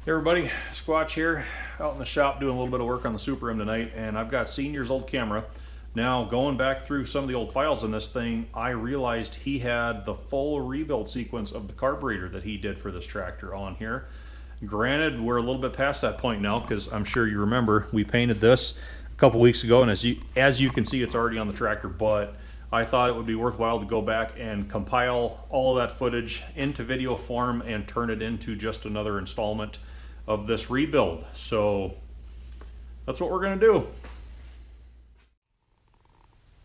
Hey everybody, Squatch here, out in the shop doing a little bit of work on the Super M tonight, and I've got Senior's old camera. Now, going back through some of the old files in this thing, I realized he had the full rebuild sequence of the carburetor that he did for this tractor on here. Granted, we're a little bit past that point now, because I'm sure you remember we painted this a couple weeks ago, and as you can see, it's already on the tractor, but I thought it would be worthwhile to go back and compile all of that footage into video form and turn it into just another installment of this rebuild. So that's what we're going to do.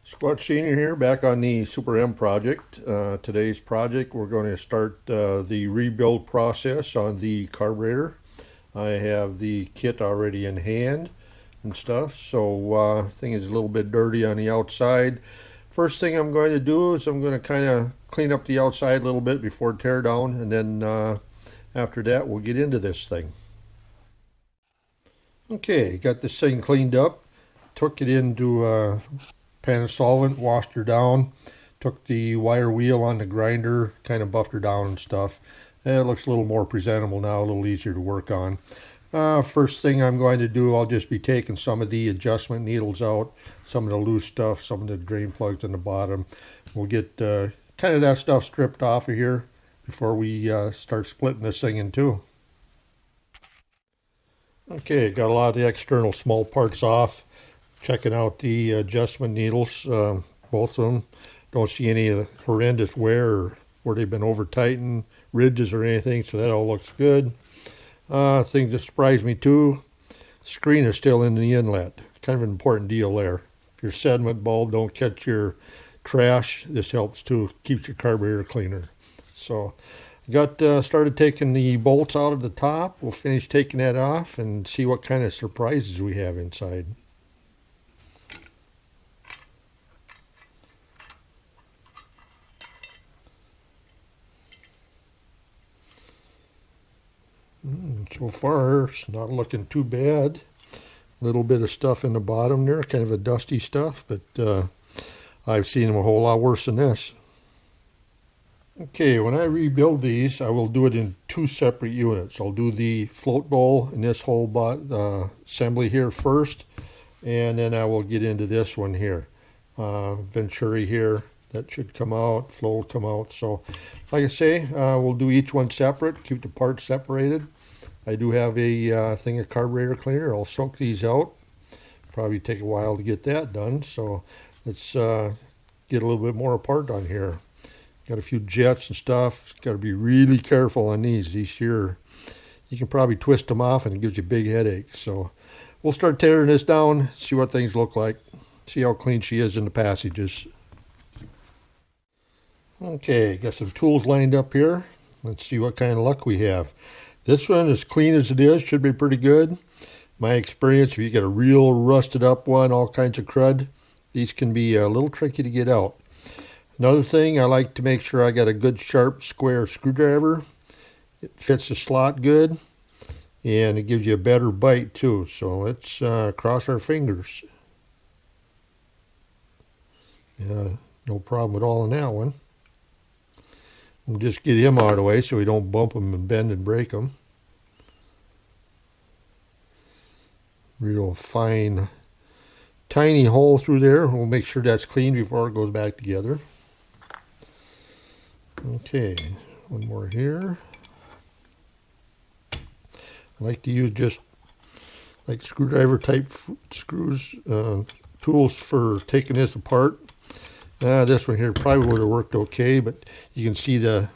Squatch Senior here, back on the Super M project. Today's project, we're going to start the rebuild process on the carburetor. I have the kit already in hand and stuff, so thing is a little bit dirty on the outside. First thing I'm going to do is I'm going to kind of clean up the outside a little bit before tear down, and then after that we'll get into this thing. Okay, got this thing cleaned up, took it into a pan of solvent, washed her down, took the wire wheel on the grinder, kind of buffed her down and stuff. And it looks a little more presentable now, a little easier to work on. First thing I'm going to do, I'll just be taking some of the adjustment needles out, some of the loose stuff, some of the drain plugs in the bottom. We'll get kind of that stuff stripped off of here before we start splitting this thing in two. Okay, got a lot of the external small parts off. Checking out the adjustment needles, both of them. Don't see any horrendous wear or where they've been over tightened, ridges or anything, so that all looks good. Thing that surprised me too, screen is still in the inlet. Kind of an important deal there. If your sediment bulb don't catch your trash, this helps too, keeps your carburetor cleaner. So got started taking the bolts out of the top. We'll finish taking that off and see what kind of surprises we have inside. So far, it's not looking too bad. A little bit of stuff in the bottom there, kind of a dusty stuff, but I've seen them a whole lot worse than this. Okay, when I rebuild these, I will do it in two separate units. I'll do the float bowl and this whole assembly here first, and then I will get into this one here. Venturi here, that should come out, flow will come out. So, like I say, we'll do each one separate, keep the parts separated. I do have a thing of carburetor cleaner. I'll soak these out. Probably take a while to get that done. So let's get a little bit more apart on here. Got a few jets and stuff. Got to be really careful on these. These here, you can probably twist them off and it gives you big headaches. So we'll start tearing this down, see what things look like. See how clean she is in the passages. Okay, got some tools lined up here. Let's see what kind of luck we have. This one, as clean as it is, should be pretty good. My experience, if you get a real rusted up one, all kinds of crud, these can be a little tricky to get out. Another thing, I like to make sure I got a good sharp square screwdriver. It fits the slot good, and it gives you a better bite too. So let's cross our fingers. No problem at all in that one. We'll just get him out of the way so we don't bump him and bend and break him. Real fine, tiny hole through there. We'll make sure that's clean before it goes back together. Okay, one more here. I like to use just like screwdriver type screws, tools for taking this apart. This one here probably would have worked okay, but you can see the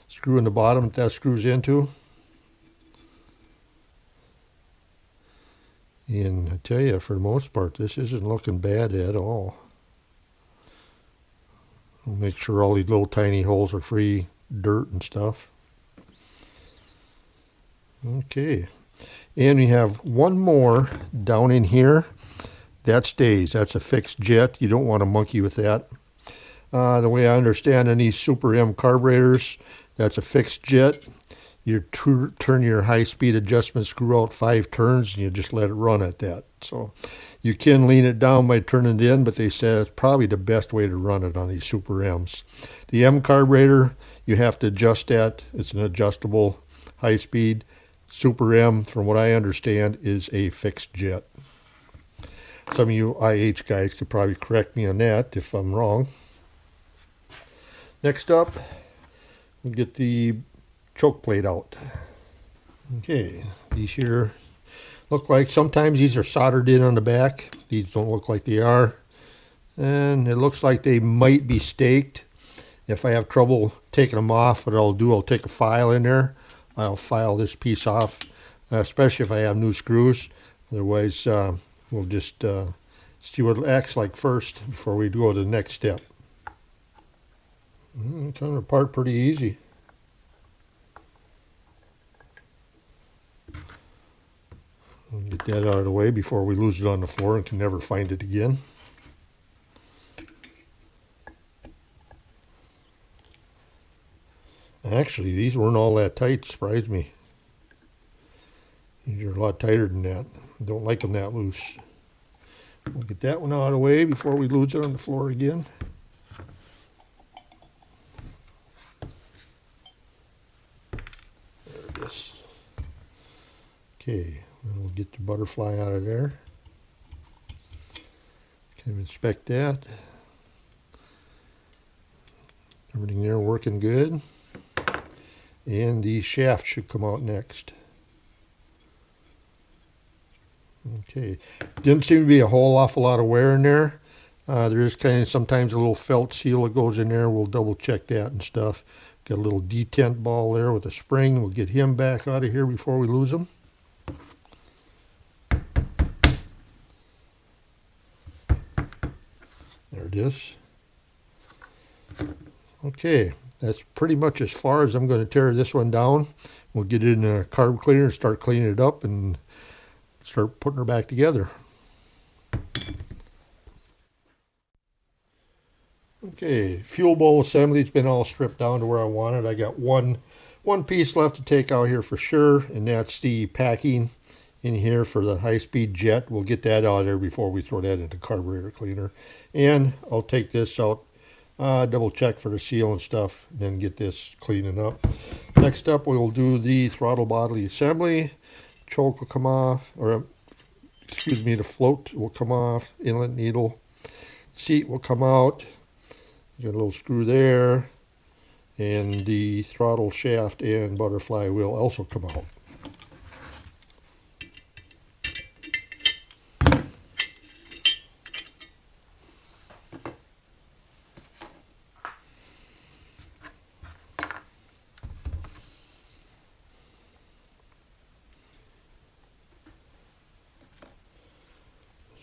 screw in the bottom that screws into. And I tell you, for the most part, this isn't looking bad at all. I'll make sure all these little tiny holes are free dirt and stuff. Okay, and we have one more down in here. That stays. That's a fixed jet. You don't want to monkey with that. The way I understand in these Super M carburetors, that's a fixed jet. You turn your high-speed adjustment screw out 5 turns, and you just let it run at that. So you can lean it down by turning it in, but they say it's probably the best way to run it on these Super M's. The M carburetor, you have to adjust that. It's an adjustable high-speed. Super M, from what I understand, is a fixed jet. Some of you IH guys could probably correct me on that if I'm wrong. Next up, we'll get the choke plate out. Okay, these here look like sometimes these are soldered in on the back. These don't look like they are. And it looks like they might be staked. If I have trouble taking them off, what I'll do, I'll take a file in there. I'll file this piece off, especially if I have new screws. Otherwise, we'll just see what it acts like first before we go to the next step. Coming apart pretty easy. I'll get that out of the way before we lose it on the floor and can never find it again. Actually, these weren't all that tight. Surprised me. These are a lot tighter than that. I don't like them that loose. We'll get that one out of the way before we lose it on the floor again. There it is. Okay, and we'll get the butterfly out of there. Can inspect that. Everything there working good. And the shaft should come out next. Okay, didn't seem to be a whole awful lot of wear in there. There is kind of sometimes a little felt seal that goes in there. We'll double check that and stuff. Got a little detent ball there with a spring. We'll get him back out of here before we lose him. There it is. Okay, that's pretty much as far as I'm going to tear this one down. We'll get it in a carb cleaner and start cleaning it up and start putting her back together. Okay, fuel bowl assembly's been all stripped down to where I want it. I got one piece left to take out here for sure, and that's the packing in here for the high-speed jet. We'll get that out of there before we throw that into carburetor cleaner. And I'll take this out, double check for the seal and stuff, then get this cleaning up. Next up, we'll do the throttle body assembly. Choke will come off, or excuse me, the float will come off, inlet needle, seat will come out. Got a little screw there, and the throttle shaft and butterfly will also come out.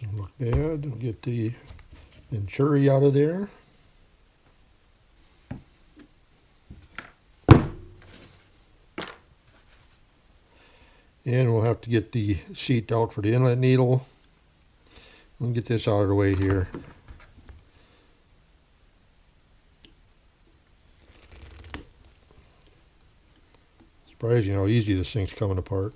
Doesn't look bad. We'll get the venturi out of there. And we'll have to get the seat out for the inlet needle. We'll get this out of the way here. Surprising how easy this thing's coming apart.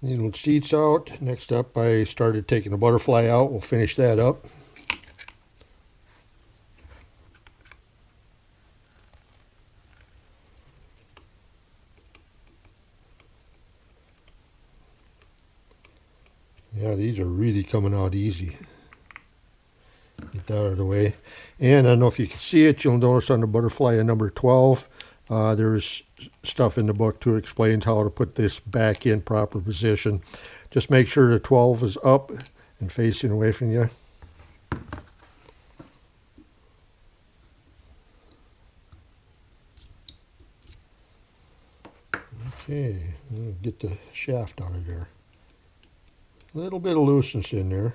Needle seats out. Next up, I started taking the butterfly out. We'll finish that up. Yeah, these are really coming out easy. Get that out of the way. And I don't know if you can see it, you'll notice on the butterfly at number 12, there's stuff in the book to explain how to put this back in proper position. Just make sure the 12 is up and facing away from you. Okay, get the shaft out of there. A little bit of looseness in there.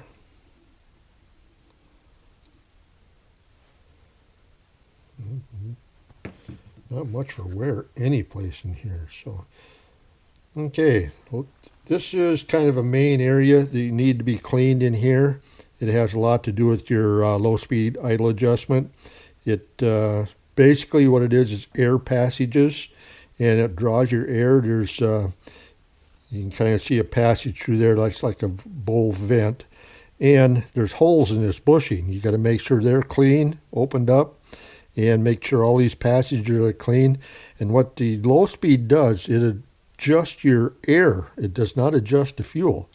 Not much for wear any place in here. So, okay, well, this is kind of a main area that you need to be cleaned in here. It has a lot to do with your low-speed idle adjustment. It basically what it is air passages, and it draws your air. There's you can kind of see a passage through there that's like a bowl vent, and there's holes in this bushing. You got to make sure they're clean, opened up, and make sure all these passages are clean. And what the low speed does, it adjusts your air. It does not adjust the fuel.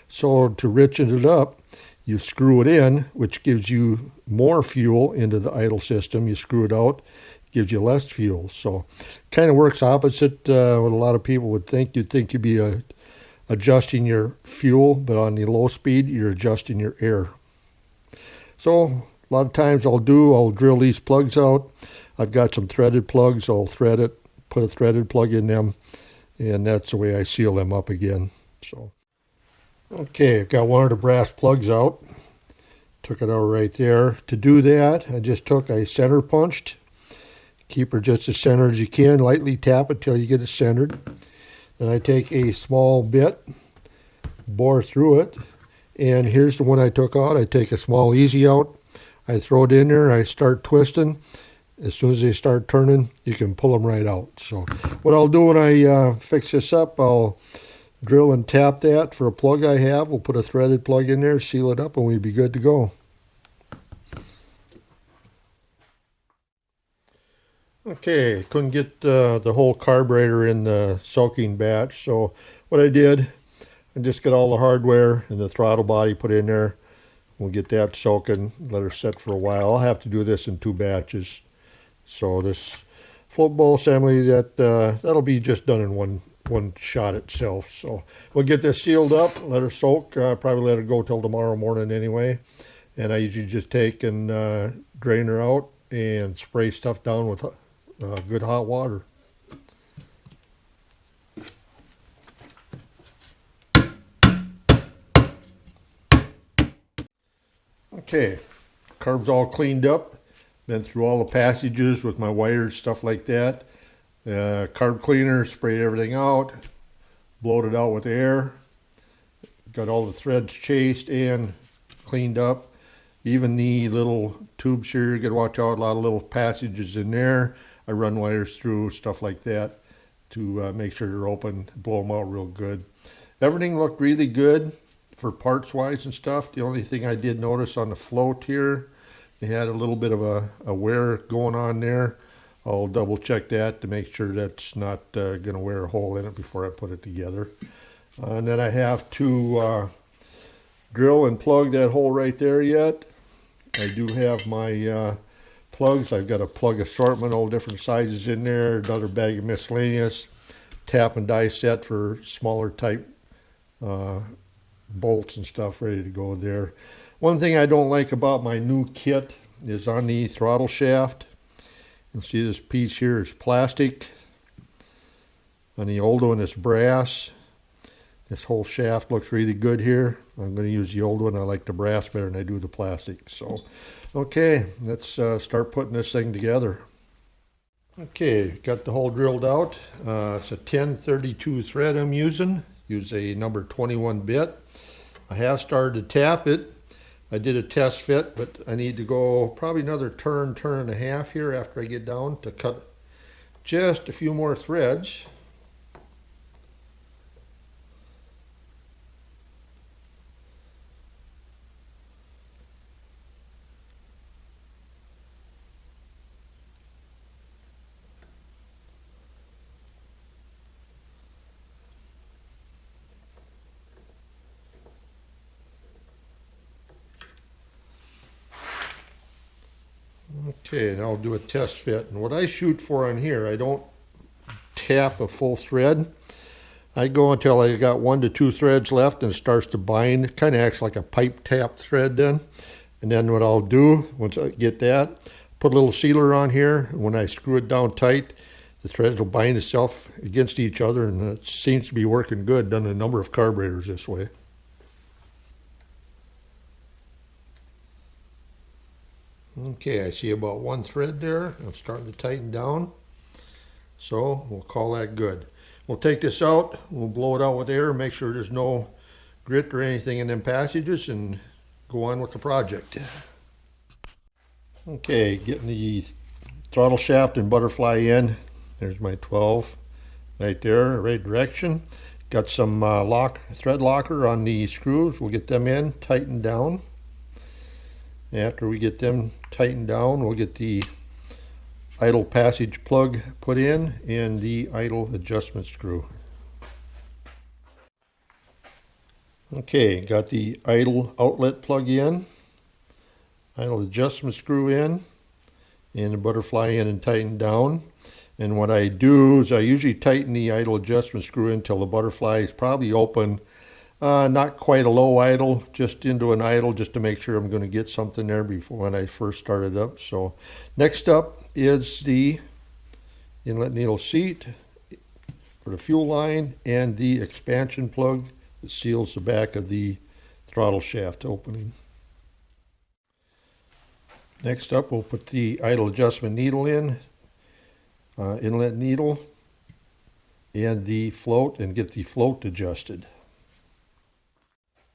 So to richen it up, you screw it in, which gives you more fuel into the idle system. You screw it out, gives you less fuel. So kind of works opposite what a lot of people would think. You'd think you'd be adjusting your fuel, but on the low speed, you're adjusting your air. So a lot of times I'll drill these plugs out. I've got some threaded plugs. I'll thread it, put a threaded plug in them, and that's the way I seal them up again. So, okay, I've got one of the brass plugs out. Took it out right there. To do that, I center punched. Keep her just as centered as you can. Lightly tap it till you get it centered. Then I take a small bit, bore through it, and here's the one I took out. I take a small easy out. I throw it in there. I start twisting. As soon as they start turning, you can pull them right out. So what I'll do when I fix this up, I'll drill and tap that for a plug I have. We'll put a threaded plug in there, seal it up, and we'll be good to go. Okay, couldn't get the whole carburetor in the soaking batch, so what I did, I just got all the hardware and the throttle body put in there. We'll get that soaking, let her set for a while. I'll have to do this in 2 batches. So this float bowl assembly, that'll be just done in one shot itself. So we'll get this sealed up, let her soak, probably let her go till tomorrow morning anyway. And I usually just take and drain her out and spray stuff down with good hot water. Okay, carb's all cleaned up. Been through all the passages with my wires, stuff like that. Carb cleaner, sprayed everything out, blowed it out with air. Got all the threads chased and cleaned up. Even the little tubes here, you got to watch out, a lot of little passages in there. I run wires through, stuff like that, to make sure they're open, blow them out real good. Everything looked really good for parts wise and stuff. The only thing I did notice on the float here, it had a little bit of a wear going on there. I'll double check that to make sure that's not going to wear a hole in it before I put it together. And then I have to drill and plug that hole right there yet. I do have my plugs. I've got a plug assortment, all different sizes in there, another bag of miscellaneous, tap and die set for smaller type bolts and stuff ready to go there. One thing I don't like about my new kit is on the throttle shaft. You can see this piece here is plastic. On the old one it's brass. This whole shaft looks really good here. I'm going to use the old one. I like the brass better than I do the plastic. So, okay, let's start putting this thing together. Okay, got the hole drilled out. It's a 1032 thread I'm using. Use a number 21 bit. I have started to tap it. I did a test fit, but I need to go probably another turn and a half here after I get down to cut just a few more threads. Okay, now I'll do a test fit. And what I shoot for on here, I don't tap a full thread. I go until I got 1 to 2 threads left and it starts to bind. It kind of acts like a pipe tap thread then. And then what I'll do, once I get that, put a little sealer on here. And when I screw it down tight, the threads will bind itself against each other, and it seems to be working good. Done a number of carburetors this way. Okay, I see about 1 thread there. I'm starting to tighten down. So we'll call that good. We'll take this out, we'll blow it out with air, make sure there's no grit or anything in them passages, and go on with the project. Okay, getting the throttle shaft and butterfly in. There's my 12 right there, right direction. Got some thread locker on the screws. We'll get them in, tightened down. After we get them tightened down, we'll get the idle passage plug put in and the idle adjustment screw. Okay, got the idle outlet plug in, idle adjustment screw in, and the butterfly in and tightened down. And what I do is I usually tighten the idle adjustment screw in until the butterfly is probably open, not quite a low idle, just into an idle, just to make sure I'm going to get something there before when I first started up. So next up is the inlet needle seat for the fuel line and the expansion plug that seals the back of the throttle shaft opening. Next up, we'll put the idle adjustment needle in, inlet needle, and the float, and get the float adjusted.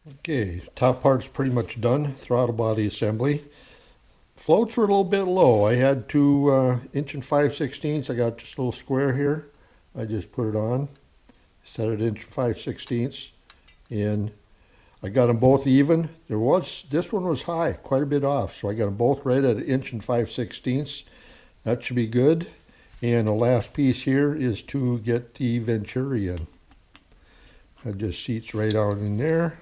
Okay, top part's pretty much done, throttle body assembly. Floats were a little bit low. I had 2 inch and 5/16. I got just a little square here. I just put it on, set it 1 5/16, and I got them both even. This one was high, quite a bit off, so I got them both right at 1 5/16. That should be good. And the last piece here is to get the venturi in. That just seats right out in there.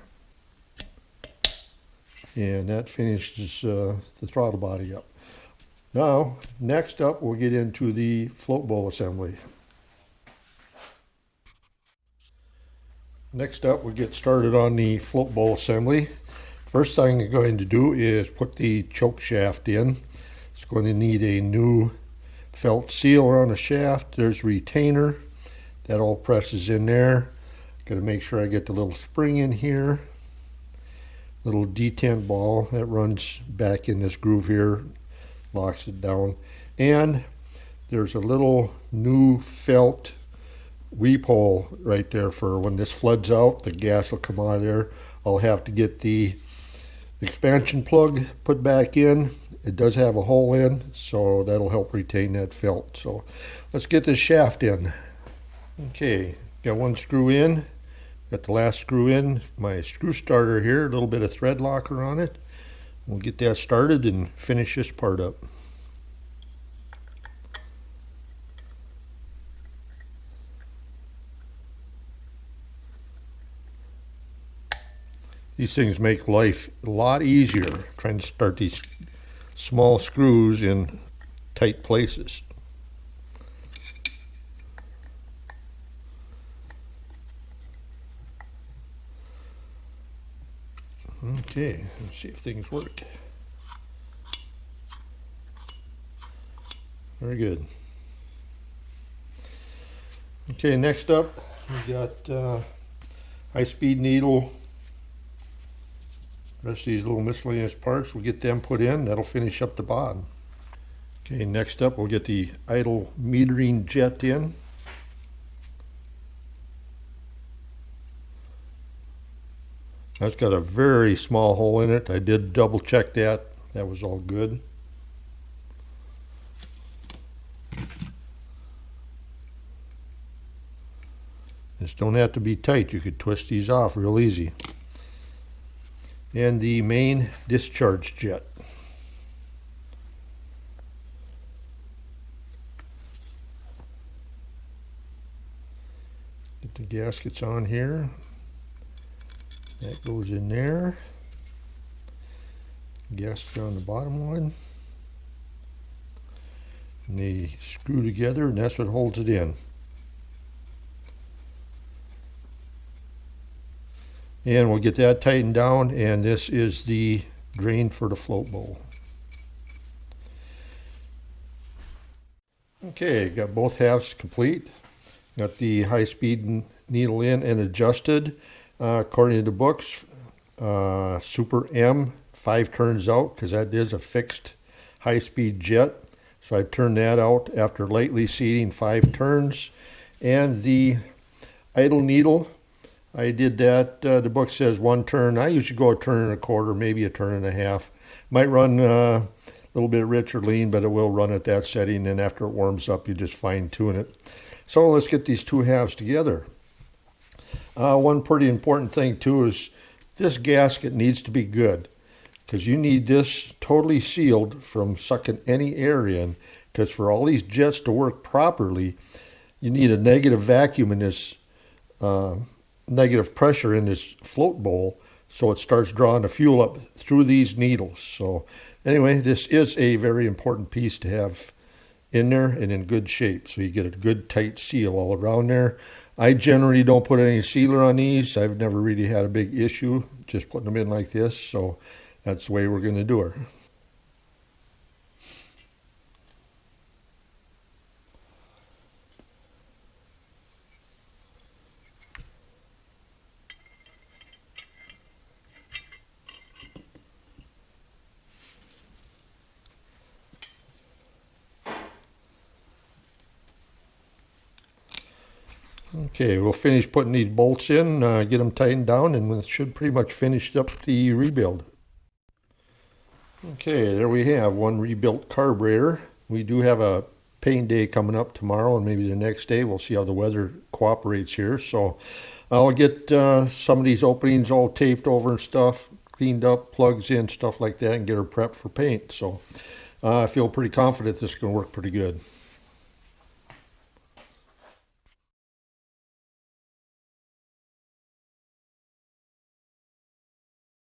And that finishes the throttle body up. Now, next up, we'll get into the float bowl assembly. Next up, we'll get started on the float bowl assembly. First thing I'm going to do is put the choke shaft in. It's going to need a new felt seal around the shaft. There's a retainer. That all presses in there. Got to make sure I get the little spring in here. Little detent ball that runs back in this groove here, locks it down. And there's a little new felt weep hole right there for when this floods out, the gas will come out of there. I'll have to get the expansion plug put back in. It does have a hole in, so that'll help retain that felt. So let's get this shaft in. Okay, got one screw in. Got the last screw in, my screw starter here, a little bit of thread locker on it. We'll get that started and finish this part up. These things make life a lot easier, trying to start these small screws in tight places. Okay, let's see if things work. Very good. Okay, next up we got high-speed needle. The rest of these little miscellaneous parts, we'll get them put in. That'll finish up the bottom. Okay, next up we'll get the idle metering jet in. That's got a very small hole in it. I did double check that. That was all good. This don't have to be tight. You could twist these off real easy. And the main discharge jet. Get the gaskets on here. That goes in there. Gasket on the bottom one. And they screw together, and that's what holds it in. And we'll get that tightened down, and this is the drain for the float bowl. Okay, got both halves complete. Got the high-speed needle in and adjusted. According to the books, Super M, 5 turns out, because that is a fixed high-speed jet. So I've turned that out after lightly seating 5 turns. And the idle needle, I did that. The book says 1 turn. I usually go 1.25 turns, maybe 1.5 turns. Might run a little bit rich or lean, but it will run at that setting. And after it warms up, you just fine-tune it. So let's get these two halves together. One pretty important thing too is this gasket needs to be good, because you need this totally sealed from sucking any air in, because for all these jets to work properly, you need a negative vacuum in this, negative pressure in this float bowl, so it starts drawing the fuel up through these needles. So anyway, this is a very important piece to have in there and in good shape, so you get a good tight seal all around there. I generally don't put any sealer on these. I've never really had a big issue just putting them in like this, so that's the way we're going to do it. Okay, we'll finish putting these bolts in, get them tightened down, and we should pretty much finish up the rebuild. Okay, there we have one rebuilt carburetor. We do have a paint day coming up tomorrow and maybe the next day. We'll see how the weather cooperates here. So I'll get some of these openings all taped over and stuff, cleaned up, plugs in, stuff like that, and get her prepped for paint. So I feel pretty confident this is going to work pretty good.